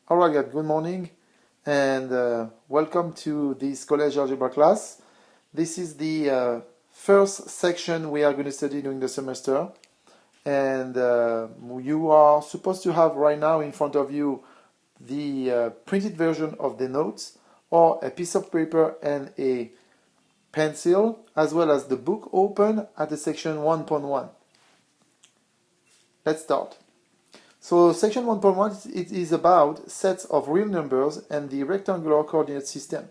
Alright guys, good morning and welcome to this college algebra class. This is the first section we are going to study during the semester, and you are supposed to have right now in front of you the printed version of the notes, or a piece of paper and a pencil, as well as the book open at the section 1.1. Let's start. So section 1.1 it is about sets of real numbers and the rectangular coordinate system.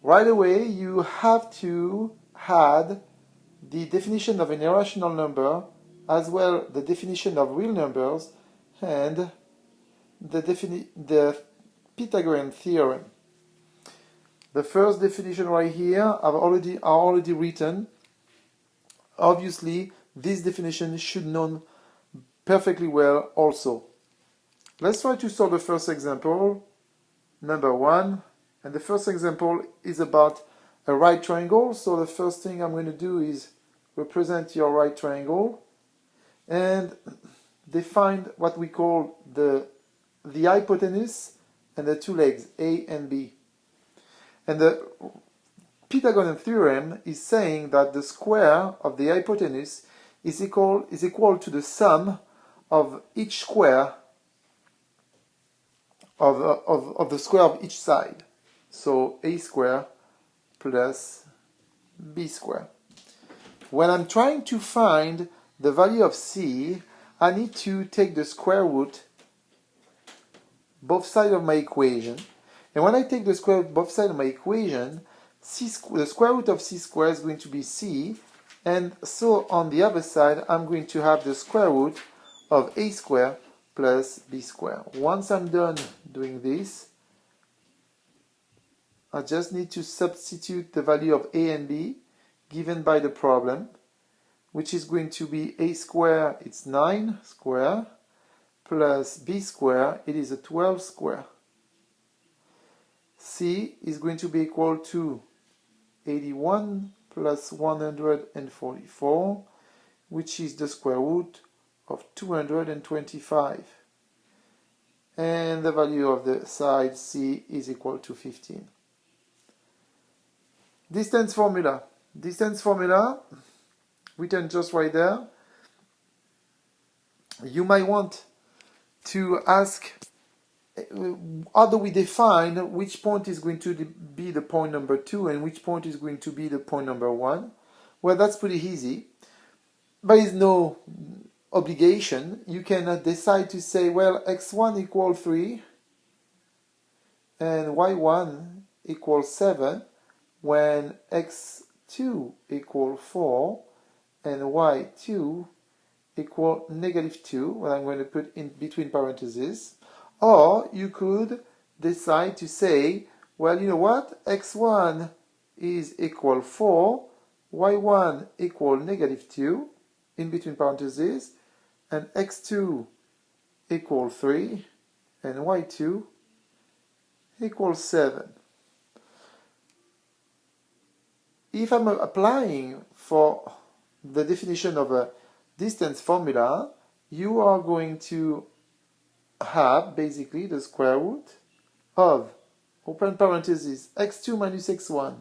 Right away you have to add the definition of an irrational number, as well the definition of real numbers, and the Pythagorean theorem. The first definition right here are already written. Obviously this definition should known perfectly well also. Let's try to solve the first example, number 1. And the first example is about a right triangle. So the first thing I'm going to do is represent your right triangle and define what we call the hypotenuse and the two legs, A and B. And the Pythagorean theorem is saying that the square of the hypotenuse is equal to the sum of each square of the square of each side. So a square plus b square. When I'm trying to find the value of c, I need to take the square root both sides of my equation. And when I take the square root both sides of my equation, the square root of c squared is going to be c. And so on the other side, I'm going to have the square root of a squared plus b squared. Once I'm done doing this, I just need to substitute the value of a and b given by the problem, which is going to be a squared, it's 9 squared, plus b squared, it is a 12 squared. C is going to be equal to 81 plus 144, which is the square root of 225. And the value of the side C is equal to 15. Distance formula. Distance formula, written just right there. You might want to ask, how do we define which point is going to be the point number 2 and which point is going to be the point number 1? Well, that's pretty easy. There is no obligation. You can decide to say, well, x1 equals 3 and y1 equals 7, when x2 equals 4 and y2 equals -2, what I'm going to put in between parentheses. Or you could decide to say, well, you know what, x1 is equal 4, y1 equal -2, in between parentheses, and x2 equals 3, and y2 equals 7. If I'm applying for the definition of a distance formula, you are going to have basically the square root of, open parentheses, x2 minus x1,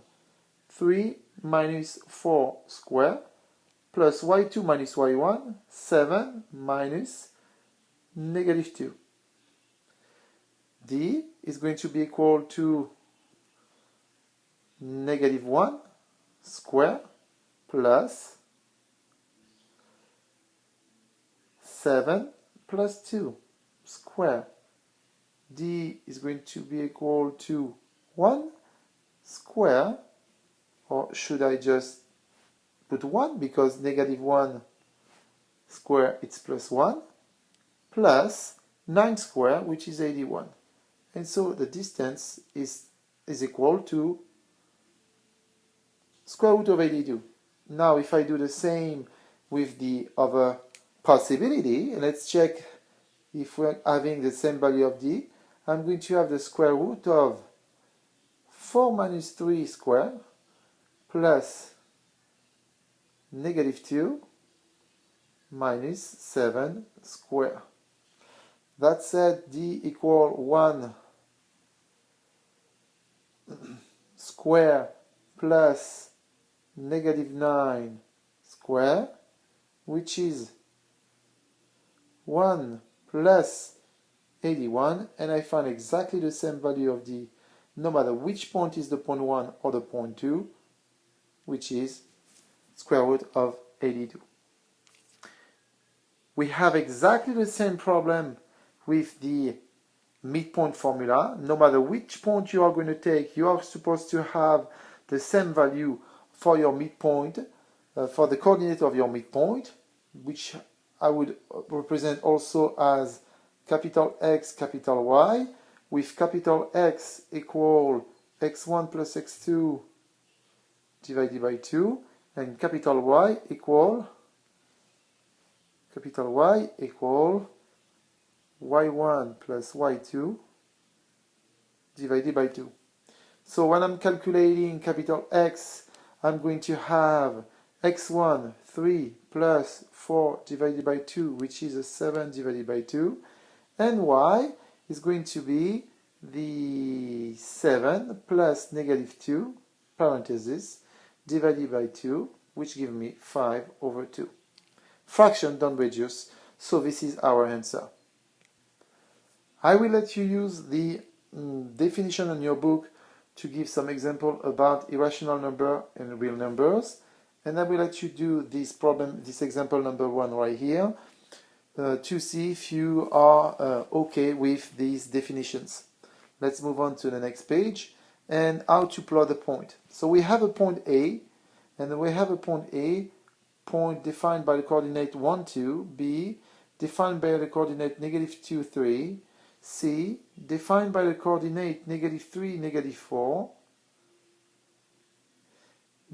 3 minus 4 square, plus y2 minus y1, 7 minus -2. D is going to be equal to -1 square plus 7 plus 2 square. D is going to be equal to 1 square, or should I just put 1, because -1 square it's plus 1, plus 9 square, which is 81. And so the distance is equal to square root of 82. Now if I do the same with the other possibility, let's check if we're having the same value of d. I'm going to have the square root of 4 minus 3 squared plus -2 minus 7 square. That said, d equal 1 square plus negative 9 square, which is 1 plus 81, and I find exactly the same value of d no matter which point is the point 1 or the point 2, which is square root of 82. We have exactly the same problem with the midpoint formula. No matter which point you are going to take, you are supposed to have the same value for your midpoint, for the coordinate of your midpoint, which I would represent also as capital X, capital Y, with capital X equal x1 plus x2 divided by 2, and capital Y equal y1 plus y2 divided by 2. So when I'm calculating capital X, I'm going to have x1, 3 plus 4 divided by 2, which is a 7 divided by 2, and y is going to be the 7 plus negative 2, parenthesis, divided by 2, which gives me 5 over 2. Fraction don't reduce, so this is our answer. I will let you use the definition in your book to give some example about irrational number and real numbers, and I will let you do this problem, this example number 1 right here, to see if you are okay with these definitions. Let's move on to the next page and how to plot the point. So we have a point A, and we have a point A, point defined by the coordinate 1, 2, B, defined by the coordinate negative 2, 3, C, defined by the coordinate negative 3, negative 4,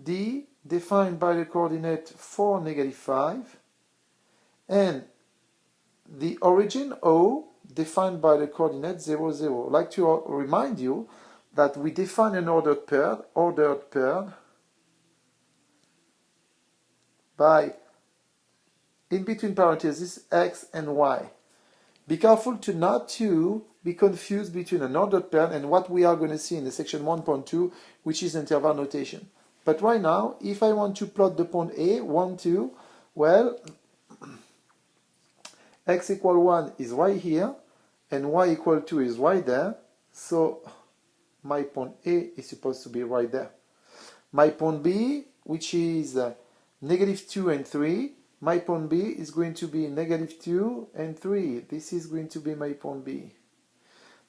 D, defined by the coordinate 4, negative 5, and the origin O, defined by the coordinate 0, 0. I'd like to remind you that we define an ordered pair by, in between parentheses, x and y. Be careful to not to be confused between an ordered pair and what we are going to see in the section 1.2, which is interval notation. But right now, if I want to plot the point A, 1, 2, well, x equal 1 is right here, and y equal 2 is right there, so my point A is supposed to be right there. My point B, which is negative 2 and 3, my point B is going to be negative 2 and 3. This is going to be my point B.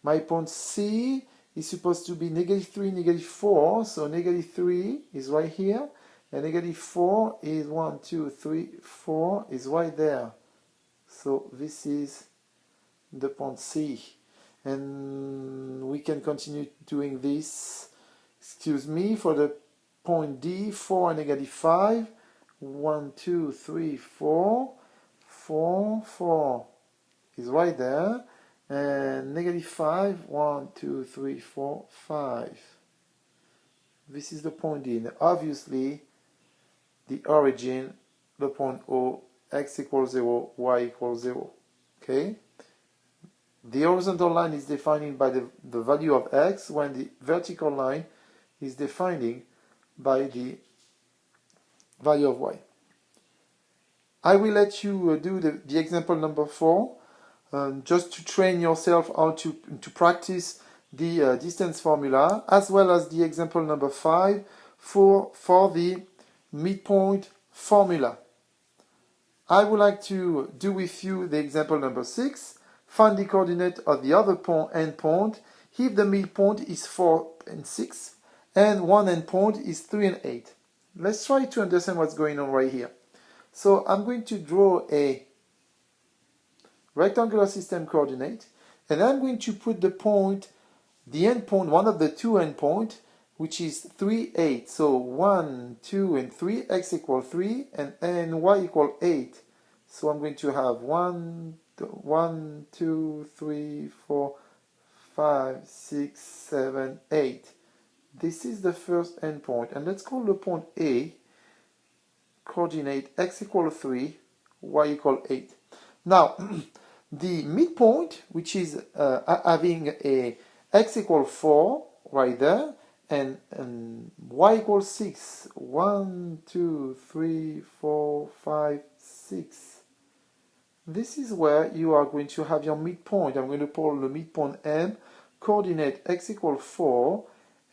My point C is supposed to be negative 3, negative 4, so negative 3 is right here, and negative 4 is 1, 2, 3, 4 is right there. So this is the point C. And we can continue doing this, excuse me, for the point D, 4 and negative 5, 1, 2, 3, 4, 4, 4 is right there, and negative 5, 1, 2, 3, 4, 5. This is the point D, and obviously the origin, the point O, x equals 0, y equals 0. Okay? The horizontal line is defining by the value of x, when the vertical line is defining by the value of y. I will let you do the example number 4, just to train yourself how to practice the distance formula, as well as the example number 5 for the midpoint formula. I would like to do with you the example number 6. Find the coordinate of the other endpoint if the midpoint is 4 and 6 and one endpoint is 3 and 8. Let's try to understand what's going on right here. So I'm going to draw a rectangular system coordinate, and I'm going to put the point, the endpoint, one of the two endpoints, which is 3, 8. So 1, 2, and 3, x equals 3, and y equals 8. So I'm going to have 1, 2, 3, 4, 5, 6, 7, 8. This is the first endpoint, and let's call the point A, coordinate x equals 3, y equals 8. Now, the midpoint, which is having a x equals 4 right there, and y equals 6. 1, 2, 3, 4, 5, 6. This is where you are going to have your midpoint. I'm going to call the midpoint M, coordinate x equals 4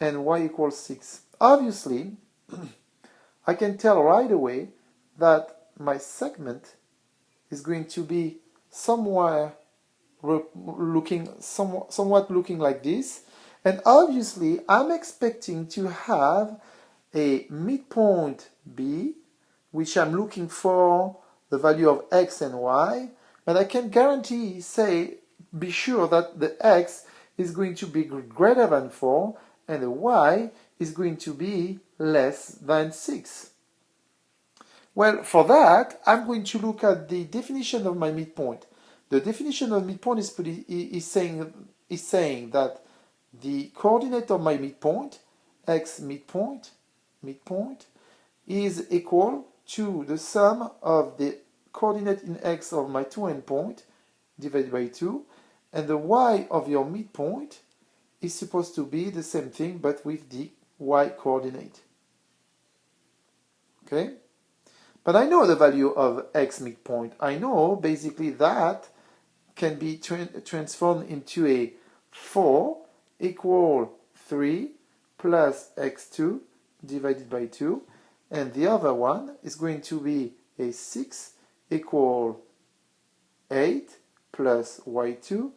and y equals 6. Obviously, I can tell right away that my segment is going to be somewhat looking like this. And obviously, I'm expecting to have a midpoint B, which I'm looking for the value of x and y, and I can guarantee, be sure that the x is going to be greater than 4 and the y is going to be less than 6. Well, for that, I'm going to look at the definition of my midpoint. The definition of midpoint is saying that the coordinate of my midpoint, x midpoint, is equal to the sum of the coordinate in x of my two endpoints divided by 2, and the y of your midpoint is supposed to be the same thing but with the y coordinate. Okay? But I know the value of x midpoint. I know basically that can be transformed into a 4 equal 3 plus x2 divided by 2, and the other one is going to be a 6 equal 8 plus y2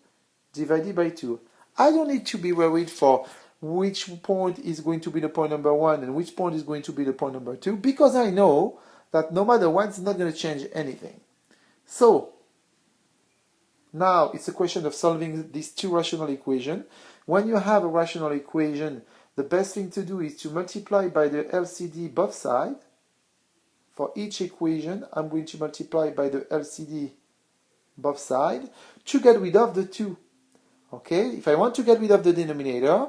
divided by 2. I don't need to be worried for which point is going to be the point number 1 and which point is going to be the point number 2, because I know that no matter what, it's not going to change anything. So now it's a question of solving these two rational equations. When you have a rational equation, the best thing to do is to multiply by the LCD both sides. For each equation, I'm going to multiply by the LCD both sides to get rid of the 2. Okay, if I want to get rid of the denominator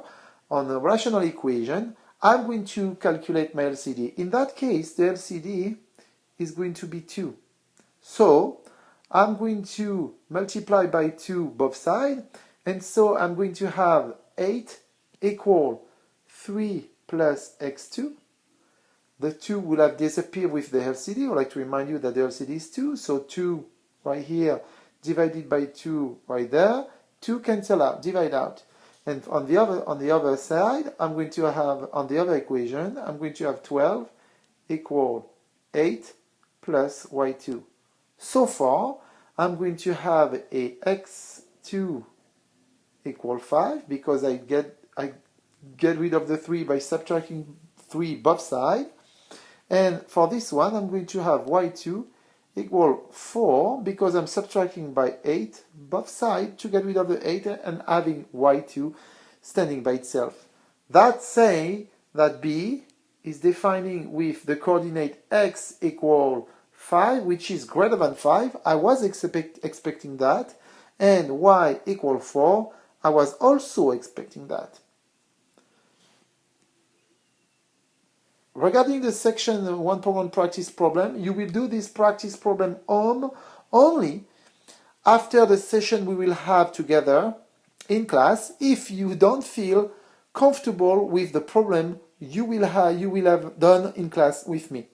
on a rational equation, I'm going to calculate my LCD. In that case, the LCD is going to be 2. So I'm going to multiply by 2 both sides, and so I'm going to have 8 equal 3 plus x2. The 2 will have disappeared with the LCD. I would like to remind you that the LCD is 2, so 2 right here divided by 2 right there. 2 cancel out, divide out. And on the other side, I'm going to have, on the other equation, I'm going to have 12 equal 8 plus y2. So far, I'm going to have a x2 equal 5 because I get rid of the 3 by subtracting 3 both sides. And for this one, I'm going to have y2 equal 4 because I'm subtracting by 8 both sides to get rid of the 8 and having y2 standing by itself. That say that B is defining with the coordinate x equal 5, which is greater than 5. I was expecting that. And y equal 4. I was also expecting that. Regarding the section 1.1 practice problem, you will do this practice problem only after the session we will have together in class. If you don't feel comfortable with the problem you will have done in class with me.